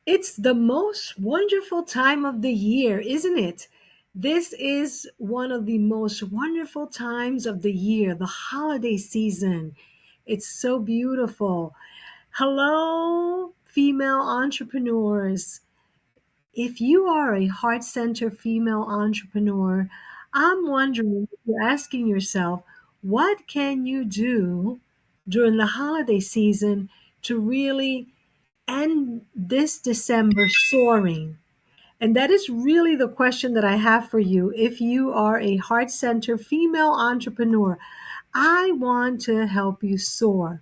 It's the most wonderful time of the year, isn't it? This is one of the most wonderful times of the year, the holiday season. It's so beautiful. Hello, female entrepreneurs. If you are a heart center female entrepreneur, I'm wondering if you're asking yourself, what can you do during the holiday season to really end this December soaring? And that is really the question that I have for you. If you are a heart center female entrepreneur, I want to help you soar.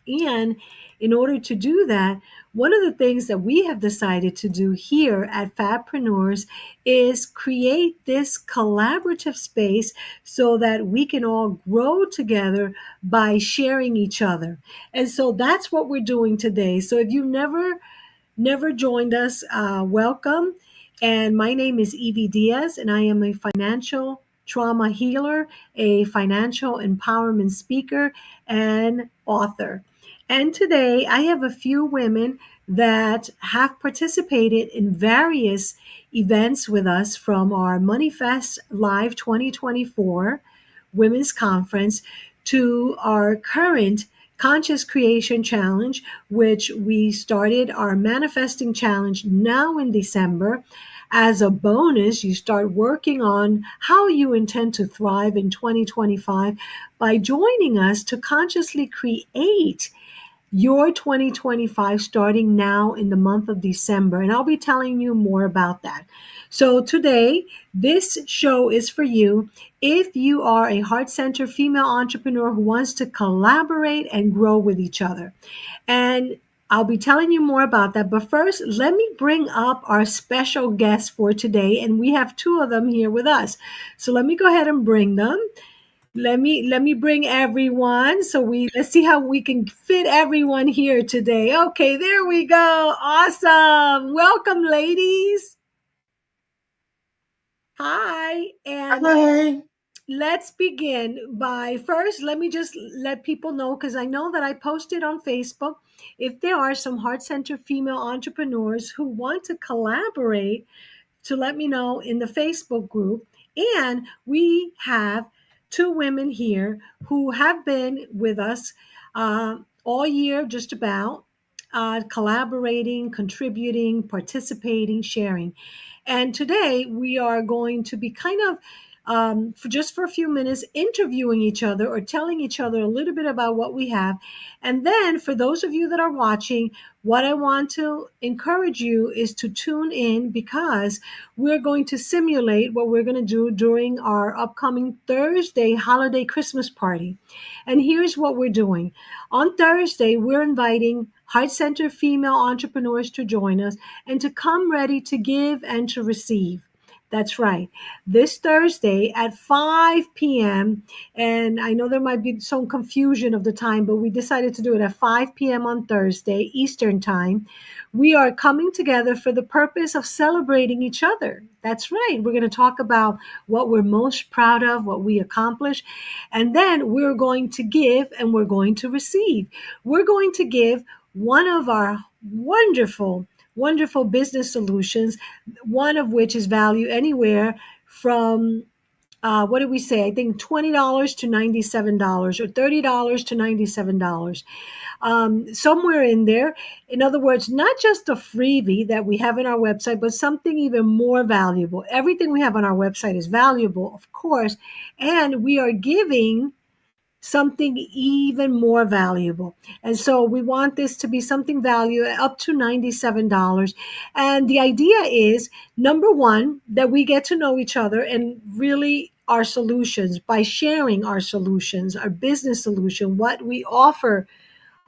And in order to do that, one of the things that we have decided to do here at FABpreneurs is create this collaborative space so that we can all grow together by sharing each other. And so that's what we're doing today. So if you never joined us, welcome. And my name is Evie Diaz, and I am a financial trauma healer, a financial empowerment speaker, and author. And today I have a few women that have participated in various events with us from our MoneyFest Live 2024 Women's Conference to our current Conscious Creation Challenge, which we started our Manifesting Challenge now in December. As a bonus, you start working on how you intend to thrive in 2025 by joining us to consciously create your 2025 starting now in the month of December. And I'll be telling you more about that. So today, this show is for you if you are a heart centered female entrepreneur who wants to collaborate and grow with each other. And I'll be telling you more about that. But first, let me bring up our special guests for today. And we have two of them here with us. So let me go ahead and bring them. Let me bring everyone. So let's see how we can fit everyone here today. Okay, there we go. Awesome. Welcome, ladies. Hi. And Hi. let's begin by first, let me just let people know because I know that I posted on Facebook if there are some heart center female entrepreneurs who want to collaborate to let me know in the Facebook group. And we have two women here who have been with us all year, just about, collaborating, contributing, participating, sharing. And today we are going to be kind of for just for a few minutes interviewing each other or telling each other a little bit about what we have. And then for those of you that are watching, what I want to encourage you is to tune in because we're going to simulate what we're going to do during our upcoming Thursday holiday Christmas party. And here's what we're doing. On Thursday, we're inviting Heart Center female entrepreneurs to join us and to come ready to give and to receive. That's right. This Thursday at 5 p.m. And I know there might be some confusion of the time, but we decided to do it at 5 p.m. on Thursday, Eastern Time. We are coming together for the purpose of celebrating each other. That's right. We're going to talk about what we're most proud of, what we accomplished, and then we're going to give and we're going to receive. We're going to give one of our wonderful business solutions, one of which is value anywhere from what did we say? I think $20 to $97 or $30 to $97. Somewhere in there. In other words, not just a freebie that we have in our website, but something even more valuable. Everything we have on our website is valuable, of course, and we are giving something even more valuable. And so we want this to be something value up to $97. And the idea is number one, that we get to know each other and really our solutions by sharing our solutions, our business solution, what we offer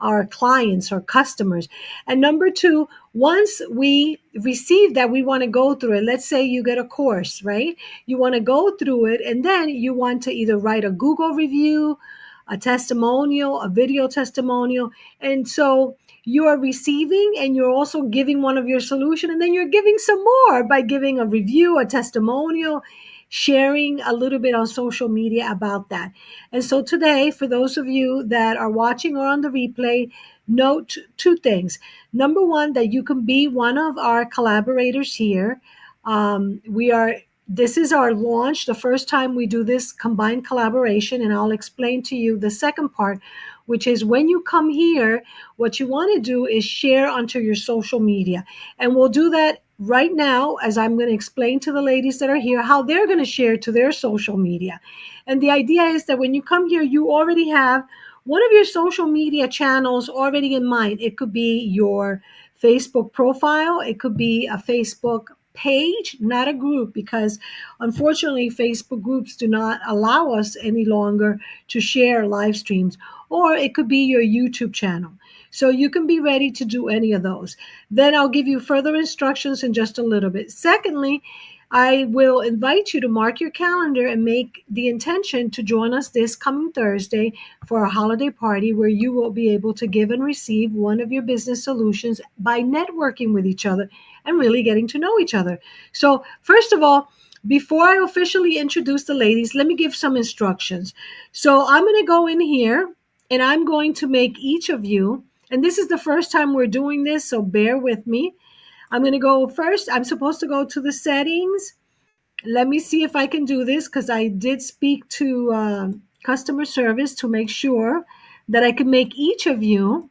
our clients or customers. And number two, once we receive that, we want to go through it. Let's say you get a course, right? You want to go through it and then you want to either write a Google review, a testimonial, a video testimonial. And so you are receiving and you're also giving one of your solution and then you're giving some more by giving a review, a testimonial, sharing a little bit on social media about that. And so today, for those of you that are watching or on the replay, note two things. Number one, that you can be one of our collaborators here. We are This is our launch, the first time we do this combined collaboration, and I'll explain to you the second part, which is when you come here, what you want to do is share onto your social media. And we'll do that right now as I'm going to explain to the ladies that are here how they're going to share to their social media. And the idea is that when you come here, you already have one of your social media channels already in mind. It could be your Facebook profile, it could be a Facebook page, not a group, because unfortunately, Facebook groups do not allow us any longer to share live streams, or it could be your YouTube channel. So you can be ready to do any of those. Then I'll give you further instructions in just a little bit. Secondly, I will invite you to mark your calendar and make the intention to join us this coming Thursday for a holiday party where you will be able to give and receive one of your business solutions by networking with each other and really getting to know each other. So, first of all, before I officially introduce the ladies, let me give some instructions. So, I'm going to go in here and I'm going to make each of you, and this is the first time we're doing this, so bear with me. I'm going to go first. I'm supposed to go to the settings. Let me see if I can do this because I did speak to customer service to make sure that I can make each of you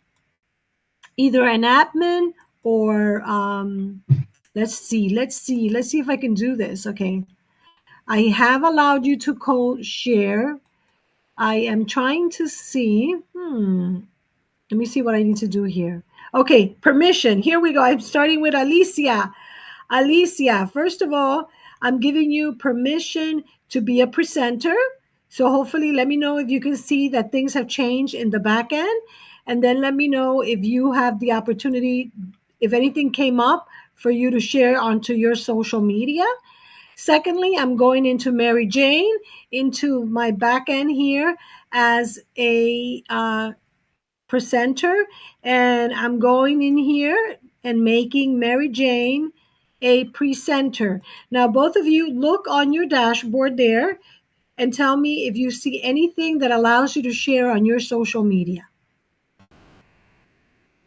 either an admin or let's see if I can do this. Okay. I have allowed you to co-share. I am trying to see. Let me see what I need to do here. Okay, permission. Here we go. I'm starting with Alicia. Alicia, first of all, I'm giving you permission to be a presenter. So hopefully let me know if you can see that things have changed in the back end. And then let me know if you have the opportunity, if anything came up for you to share onto your social media. Secondly, I'm going into Mary Jane, into my back end here as a presenter, and I'm going in here and making Mary Jane a presenter. Now, both of you look on your dashboard there and tell me if you see anything that allows you to share on your social media.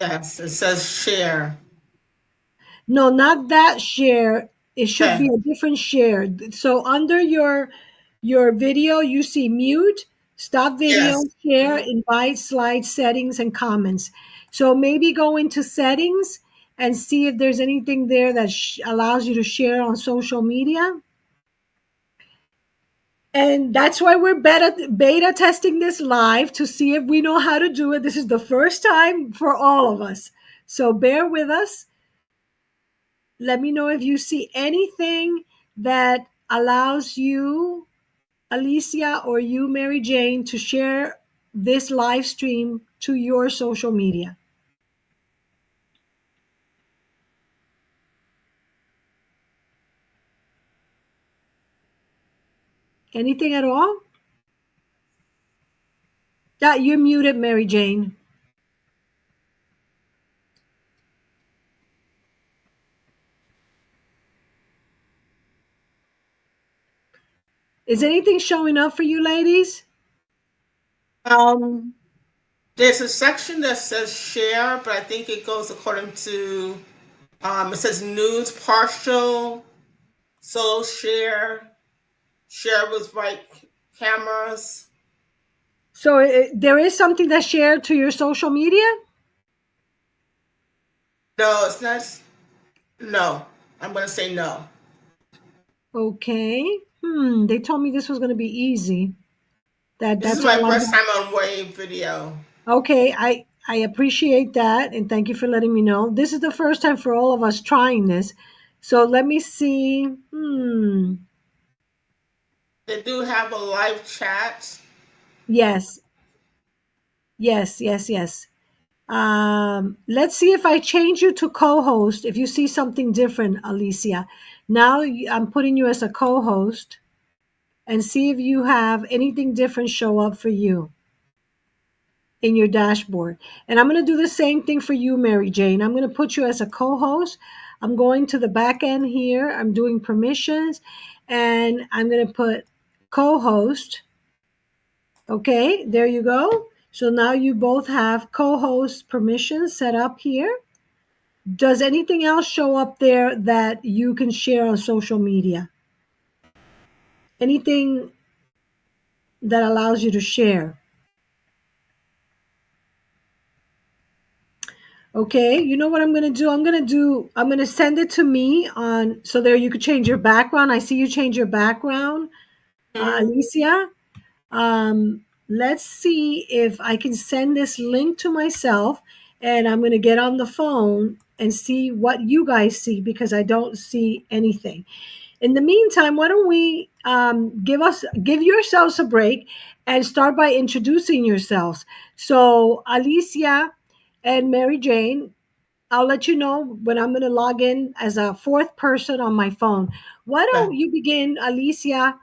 Yes, it says share. No, not that share. It should be Okay. a different share. So under your video, you see mute, stop video, Yes. share, invite, slide, settings, and comments. So maybe go into settings and see if there's anything there that allows you to share on social media. And that's why we're beta testing this live to see if we know how to do it. This is the first time for all of us. So bear with us. Let me know if you see anything that allows you, Alicia, or you, Mary Jane, to share this live stream to your social media. Anything at all? Yeah, you're muted, Mary Jane. Is anything showing up for you, ladies? Um, there's a section that says share, but I think it goes according to it says news partial, solo share, share with right cameras. So there is something that's shared to your social media? No, it's not. No, I'm gonna say no. Okay. They told me this was going to be easy. This is That's my all I'm first going. time on Wave video. Okay, I appreciate that and thank you for letting me know. This is the first time for all of us trying this. So let me see. They do have a live chat. Yes, yes. Let's see if I change you to co-host. If you see something different, Alicia. Now I'm putting you as a co-host and see if you have anything different show up for you in your dashboard. And I'm going to do the same thing for you, Mary Jane. I'm going to put you as a co-host. I'm going to the back end here. I'm doing permissions and I'm going to put co-host. Okay, there you go. So now you both have co-host permission set up here. Does anything else show up there that you can share on social media? Anything that allows you to share? Okay, you know what I'm gonna do? I'm gonna send it to me on so there you could change your background. I see you change your background, Mhm. Alicia. Let's see if I can send this link to myself, and I'm gonna get on the phone and see what you guys see because I don't see anything. In the meantime, why don't we give yourselves a break and start by introducing yourselves. So Alicia and Mary Jane, I'll let you know when I'm going to log in as a fourth person on my phone. Why Okay. don't you begin, Alicia?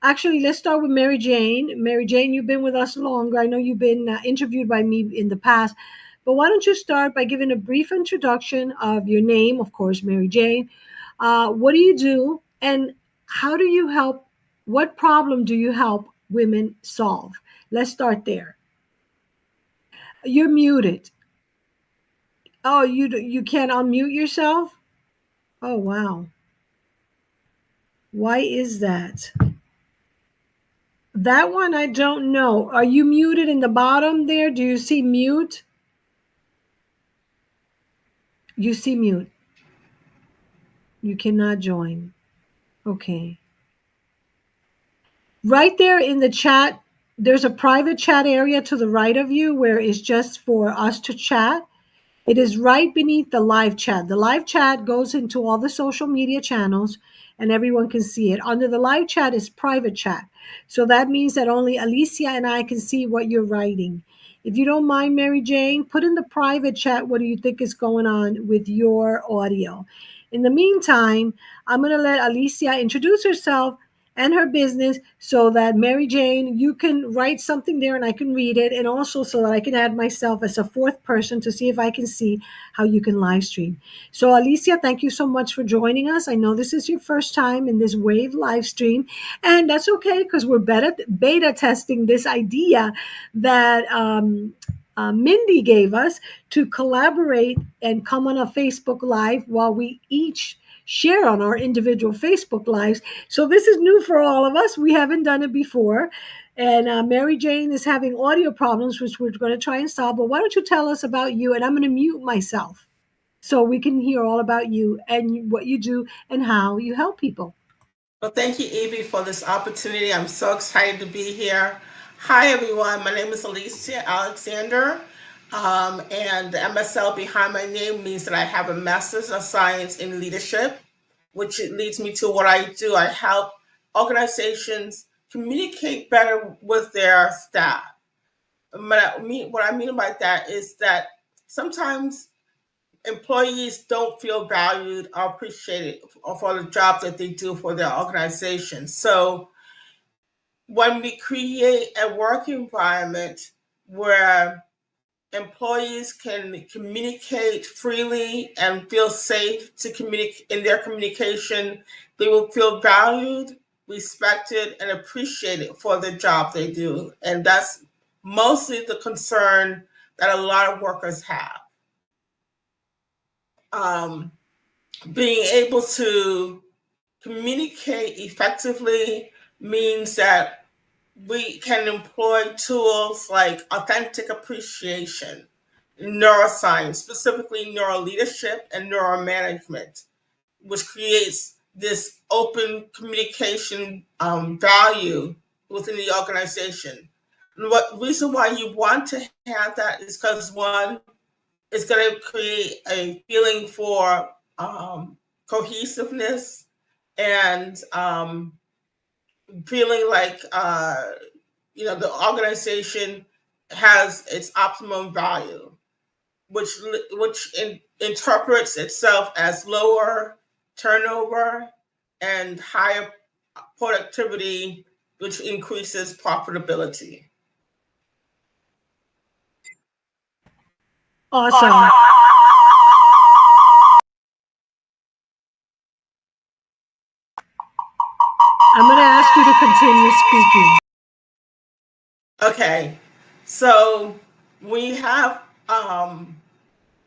Actually, let's start with Mary Jane. Mary Jane, you've been with us longer. I know you've been interviewed by me in the past, but why don't you start by giving a brief introduction of your name, of course, Mary Jane. What do you do, and how do you help? What problem do you help women solve? Let's start there. You're muted. Oh, you can't unmute yourself? Oh, wow. Why is that? That one I don't know. Are you muted in the bottom there? Do you see mute? You see mute. You cannot join. Okay. Right there in the chat, there's a private chat area to the right of you where it's just for us to chat. It is right beneath the live chat. The live chat goes into all the social media channels and everyone can see it. Under the live chat is private chat. So that means that only Alicia and I can see what you're writing. If you don't mind, Mary Jane, put in the private chat what do you think is going on with your audio. In the meantime, I'm going to let Alicia introduce herself and her business so that Mary Jane, you can write something there and I can read it. And also so that I can add myself as a fourth person to see if I can see how you can live stream. So, Alicia, thank you so much for joining us. I know this is your first time in this Wave live stream, and that's okay because we're beta testing this idea that Mindy gave us to collaborate and come on a Facebook Live while we each share on our individual Facebook Lives. So this is new for all of us. We haven't done it before. And Mary Jane is having audio problems, which we're going to try and solve. But why don't you tell us about you? And I'm going to mute myself so we can hear all about you and what you do and how you help people. Well, thank you, Evie, for this opportunity. I'm so excited to be here. Hi, everyone. My name is Alicia Alexander, and the MSL behind my name means that I have a Master's of Science in Leadership, which leads me to what I do. I help organizations communicate better with their staff. What I mean by that is that sometimes employees don't feel valued or appreciated for the jobs that they do for their organization. So when we create a work environment where employees can communicate freely and feel safe to communicate in their communication, they will feel valued, respected, and appreciated for the job they do. And that's mostly the concern that a lot of workers have. Um, Being able to communicate effectively means that we can employ tools like authentic appreciation, neuroscience, specifically neuroleadership and neuromanagement, which creates this open communication value within the organization. And what reason why you want to have that is because one, it's going to create a feeling for cohesiveness and feeling like the organization has its optimum value, which interprets itself as lower turnover and higher productivity, which increases profitability. Awesome. I'm going to ask you to continue speaking. Okay, So we have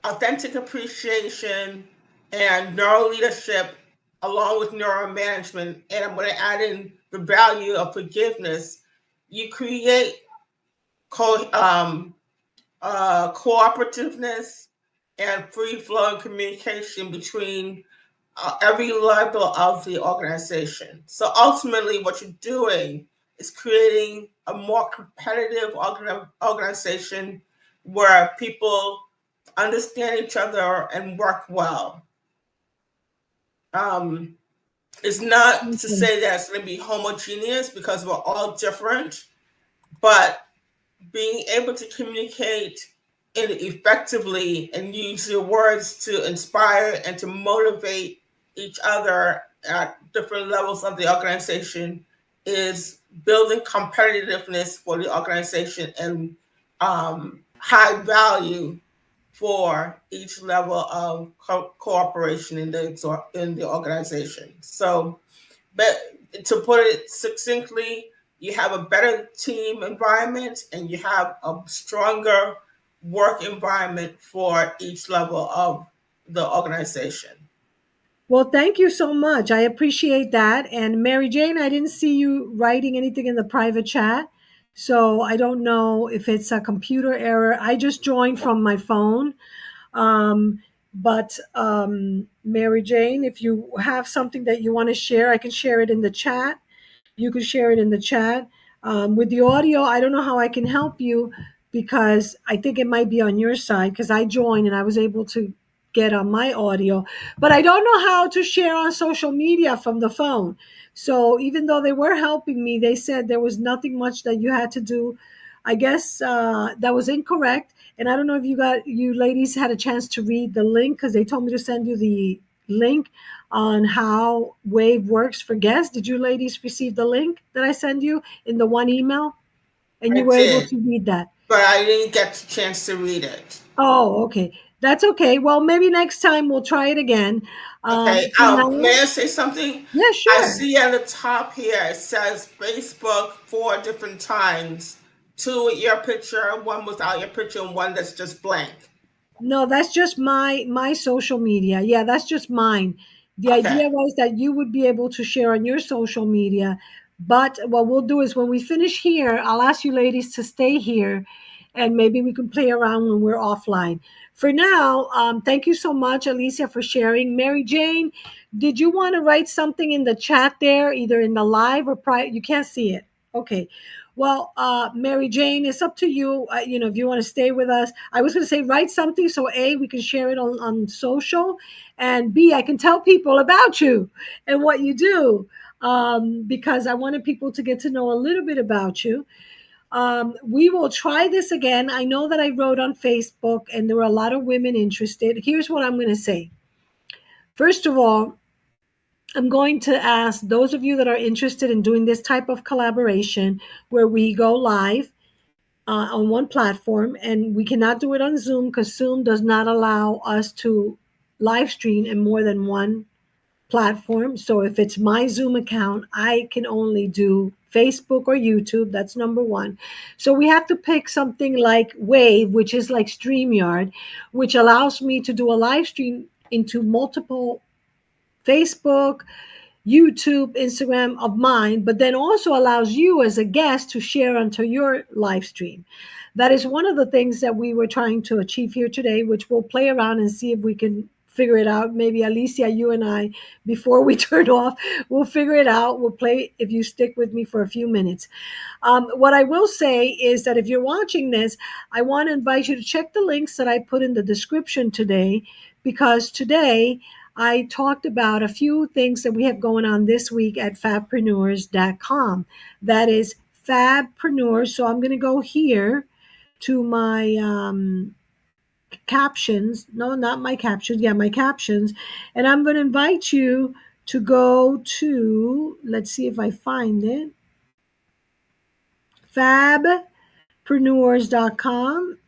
authentic appreciation and neuro leadership along with neuromanagement, and I'm going to add in the value of forgiveness. You create co- um, cooperativeness and free flowing communication between every level of the organization. So ultimately, what you're doing is creating a more competitive organization where people understand each other and work well. Um, it's not to Okay. say that it's going to be homogeneous because we're all different, but being able to communicate effectively and use your words to inspire and to motivate each other at different levels of the organization is building competitiveness for the organization and high value for each level of cooperation in the organization. So, but to put it succinctly, you have a better team environment and you have a stronger work environment for each level of the organization. Well, thank you so much. I appreciate that. And Mary Jane, I didn't see you writing anything in the private chat. So I don't know if it's a computer error. I just joined from my phone. But Mary Jane, if you have something that you want to share, I can share it in the chat. You can share it in the chat. With the audio, I don't know how I can help you because I think it might be on your side because I joined and I was able to get on my audio, but I don't know how to share on social media from the phone. So even though they were helping me, they said there was nothing much that you had to do. I guess that was incorrect. And I don't know if you ladies had a chance to read the link because they told me to send you the link on how Wave works for guests. Did you ladies receive the link that I sent you in the one email? And you I were able did, to read that. but I didn't get a chance to read it. Oh, okay. That's okay. Well, maybe next time we'll try it again. Okay. For now, May I say something? yeah, I sure. see at the top here it says Facebook 4 different times. Two with your picture, one without your picture, and one that's just blank. No, that's just my social media. Yeah, that's just mine. The Okay. idea was that you would be able to share on your social media. But what we'll do is when we finish here, I'll ask you ladies to stay here and maybe we can play around when we're offline. For now, thank you so much, Alicia, for sharing. Mary Jane, did you want to write something in the chat there, either in the live or private? You can't see it. Okay. Well, Mary Jane, it's up to you. If you want to stay with us, I was going to say write something so A, we can share it on social, and B, I can tell people about you and what you do because I wanted people to get to know a little bit about you. We will try this again. I know that I wrote on Facebook and there were a lot of women interested. Here's what I'm going to say. First of all, I'm going to ask those of you that are interested in doing this type of collaboration where we go live on one platform, and we cannot do it on Zoom because Zoom does not allow us to live stream in more than one platform. So if it's my Zoom account, I can only do Facebook or YouTube. That's number one. So we have to pick something like Wave, which is like StreamYard, which allows me to do a live stream into multiple Facebook, YouTube, Instagram of mine, but then also allows you as a guest to share onto your live stream. That is one of the things that we were trying to achieve here today, which we'll play around and see if we can figure it out. Maybe Alicia, you and I, before we turn off, we'll figure it out. We'll play if you stick with me for a few minutes. What I will say is that if you're watching this, I want to invite you to check the links that I put in the description today, because today I talked about a few things that we have going on this week at FABpreneurs.com. That is FABpreneurs. So I'm going to go here to my captions. No, not my captions. Yeah, my captions. And I'm going to invite you to go to, let's see if I find it, FABpreneurs.com.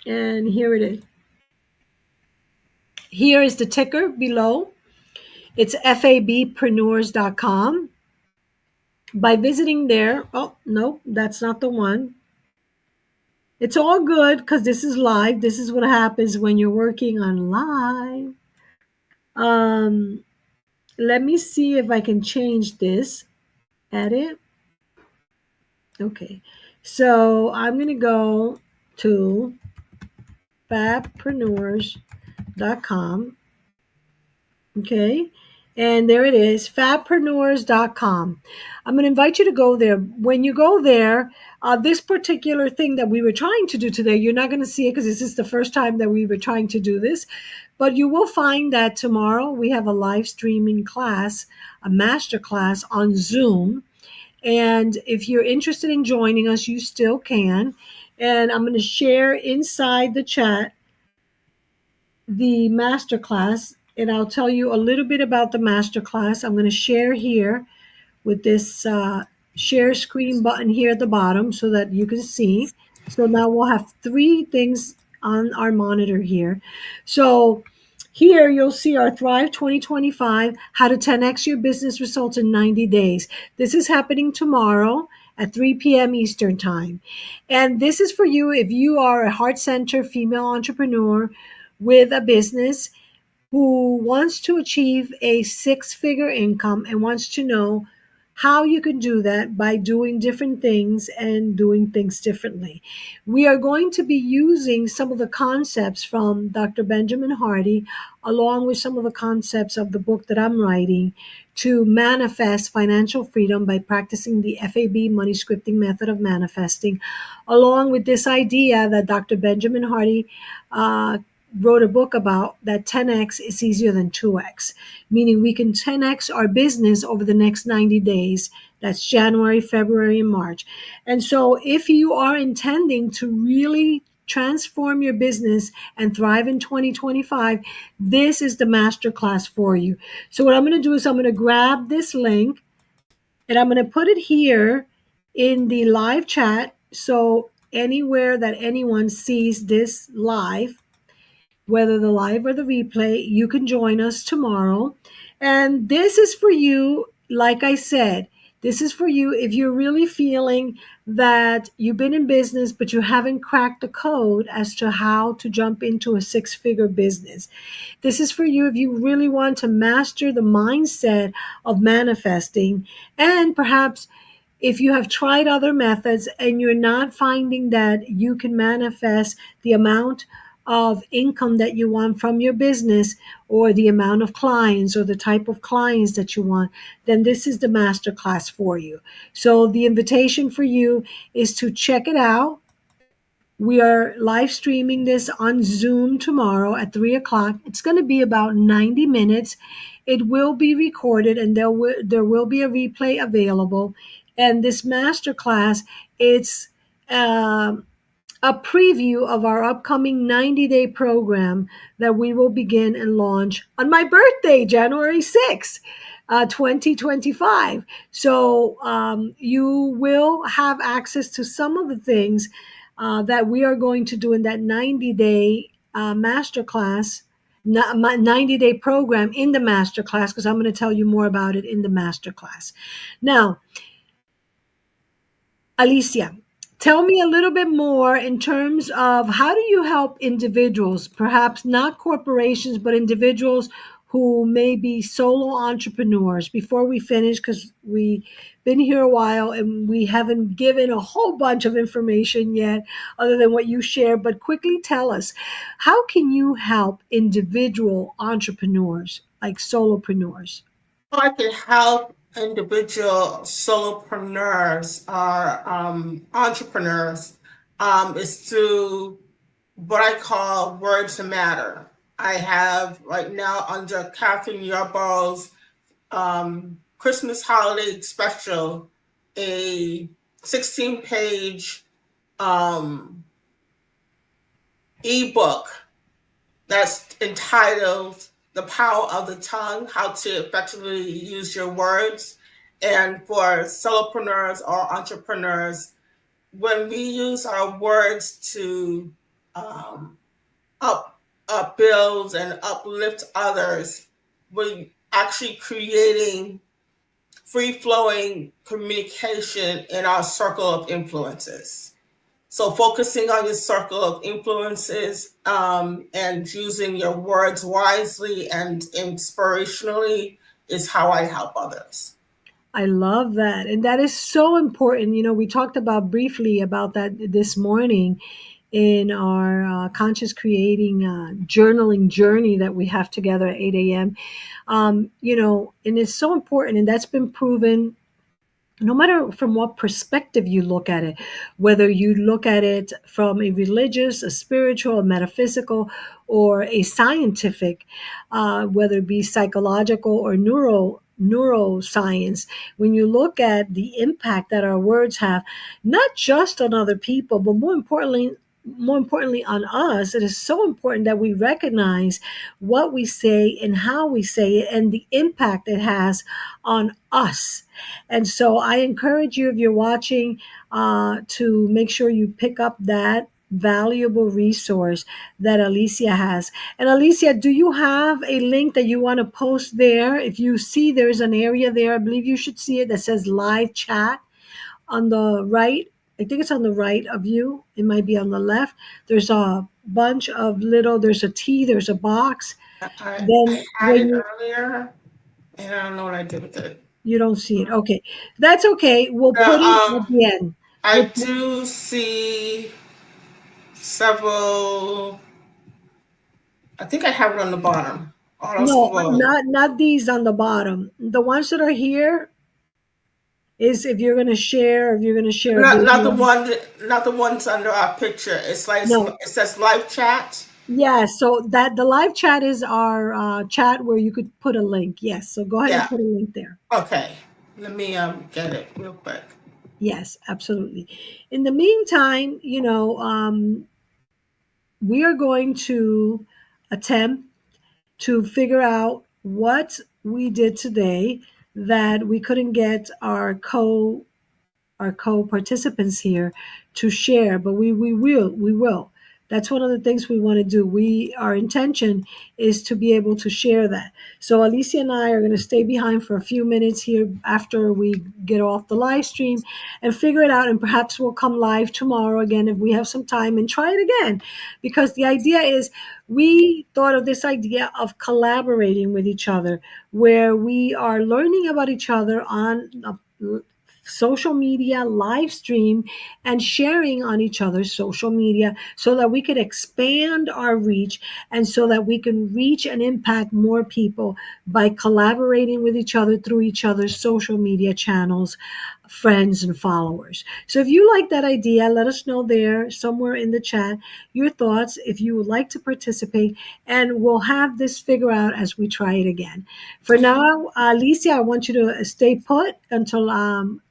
And here it is. Here is the ticker below. It's FABpreneurs.com. by visiting there. Oh, no, that's not the one. It's all good because this is live. This is what happens when you're working on live. Um, Let me see if I can change this. Edit. Okay. So I'm going to go to FABpreneurs.com. Okay. And there it is, FABpreneurs.com. I'm going to invite you to go there. When you go there, this particular thing that we were trying to do today, you're not going to see it because this is the first time that we were trying to do this. But you will find that tomorrow we have a live streaming class, a master class on Zoom. And if you're interested in joining us, you still can. And I'm going to share inside the chat the masterclass, and I'll tell you a little bit about the masterclass. I'm going to share here with this share screen button here at the bottom so that you can see. So now we'll have three things on our monitor here. So here you'll see our Thrive 2025, how to 10x your business results in 90 days. This is happening tomorrow at 3 p.m. Eastern Time. And this is for you if you are a heart center female entrepreneur with a business who wants to achieve a six-figure income and wants to know how you can do that by doing different things and doing things differently. We are going to be using some of the concepts from Dr. Benjamin Hardy, along with some of the concepts of the book that I'm writing, to manifest financial freedom by practicing the FAB money scripting method of manifesting, along with this idea that Dr. Benjamin Hardy wrote a book about, that 10x is easier than 2x, meaning we can 10x our business over the next 90 days. That's January, February, and March. And so if you are intending to really transform your business and thrive in 2025, this is the masterclass for you. So what I'm going to do is I'm going to grab this link and I'm going to put it here in the live chat. So anywhere that anyone sees this live, whether the live or the replay, you can join us tomorrow. And this is for you, like I said, this is for you if you're really feeling that you've been in business, but you haven't cracked the code as to how to jump into a six-figure business. This is for you if you really want to master the mindset of manifesting, and perhaps if you have tried other methods and you're not finding that you can manifest the amount of income that you want from your business, or the amount of clients or the type of clients that you want, then this is the masterclass for you. So the invitation for you is to check it out. We are live streaming this on Zoom tomorrow at 3 o'clock. It's going to be about 90 minutes. It will be recorded and there will be a replay available. And this masterclass, it's um a preview of our upcoming 90-day program that we will begin and launch on my birthday, January 6th, 2025. So you will have access to some of the things that we are going to do in that 90-day masterclass, 90-day program in the masterclass, because I'm going to tell you more about it in the masterclass. Now, Alicia, tell me a little bit more in terms of how do you help individuals, perhaps not corporations, but individuals who may be solo entrepreneurs, before we finish, because we've been here a while and we haven't given a whole bunch of information yet other than what you shared. But quickly tell us, how can you help individual entrepreneurs like solopreneurs? I can help individual solopreneurs or entrepreneurs is through what I call Words to Matter. I have right now under Catherine Yarborough's Christmas holiday special a 16-page ebook that's entitled The Power of the Tongue, How to Effectively Use Your Words. And for solopreneurs or entrepreneurs, when we use our words to um, upbuild and uplift others, we're actually creating free flowing communication in our circle of influences. So focusing on your circle of influences, and using your words wisely and inspirationally is how I help others. I love that. And that is so important. We talked about briefly about that this morning in our conscious creating journaling journey that we have together at 8 a.m. And it's so important. And that's been proven no matter from what perspective you look at it, whether you look at it from a religious, a spiritual, a metaphysical, or a scientific, whether it be psychological or neuroscience, when you look at the impact that our words have, not just on other people, but more importantly on us, it is so important that we recognize what we say and how we say it and the impact it has on us. And so I encourage you, if you're watching, to make sure you pick up that valuable resource that Alicia has. And Alicia, do you have a link that you want to post there? If you see there's an area there, I believe you should see it, that says live chat on the right. I think it's on the right of you. It might be on the left. There's a bunch of there's a T, there's a box. I Then had when it you earlier, and I don't know what I did with it. you don't see it. Okay. That's okay. We'll The, put it at the end. We'll I put, do see several. I think I have it on the bottom. Auto no, scroll. not these on the bottom. The ones that are here is if you're going to share, if you're going to share a Not the video. one. Not the ones under our picture. It's like No. it says live chat. Yeah, so that the live chat is our chat where you could put a link. Yes. So go ahead and Yeah. put a link there. Okay. Let me get it real quick. Yes, absolutely. In the meantime, we are going to attempt to figure out what we did today that we couldn't get our co participants here to share, but we will. That's one of the things we want to do. Our intention is to be able to share that. So Alicia and I are going to stay behind for a few minutes here after we get off the live stream and figure it out, and perhaps we'll come live tomorrow again if we have some time and try it again, because the idea is we thought of this idea of collaborating with each other, where we are learning about each other on social media, live stream, and sharing on each other's social media so that we could expand our reach and so that we can reach and impact more people by collaborating with each other through each other's social media channels, friends, and followers. So if you like that idea, let us know there somewhere in the chat your thoughts if you would like to participate, and we'll have this figure out as we try it again. For now, Alicia, I want you to stay put until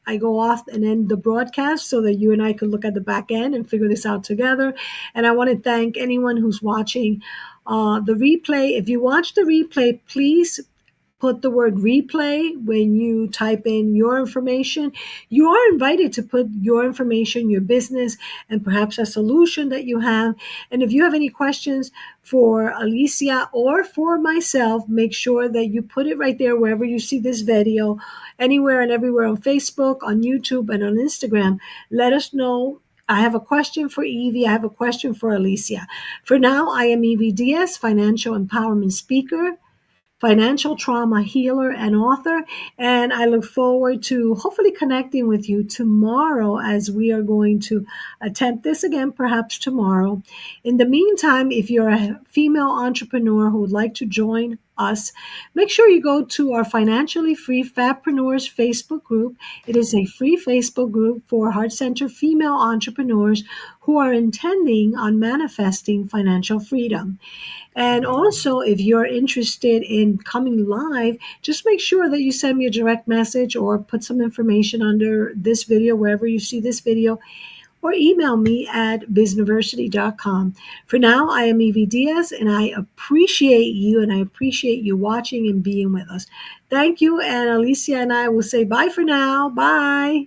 I go off and end the broadcast so that you and I can look at the back end and figure this out together. And I want to thank anyone who's watching the replay. If you watch the replay, please put the word replay when you type in your information. You are invited to put your information, your business, and perhaps a solution that you have. And if you have any questions for Alicia or for myself, make sure that you put it right there wherever you see this video, anywhere and everywhere on Facebook, on YouTube, and on Instagram. Let us know. I have a question for Evie. I have a question for Alicia. For now, I am Evie Diaz, financial empowerment speaker, financial trauma healer, and author. And I look forward to hopefully connecting with you tomorrow as we are going to attempt this again, perhaps tomorrow. In the meantime, if you're a female entrepreneur who would like to join us, make sure you go to our financially free FABpreneurs Facebook group. It is a free Facebook group for heart centered female entrepreneurs who are intending on manifesting financial freedom. And also, if you're interested in coming live, just make sure that you send me a direct message or put some information under this video, wherever you see this video, or email me at bizniversity.com. For now, I am Evie Diaz, and I appreciate you, and I appreciate you watching and being with us. Thank you, and Alicia and I will say bye for now. Bye.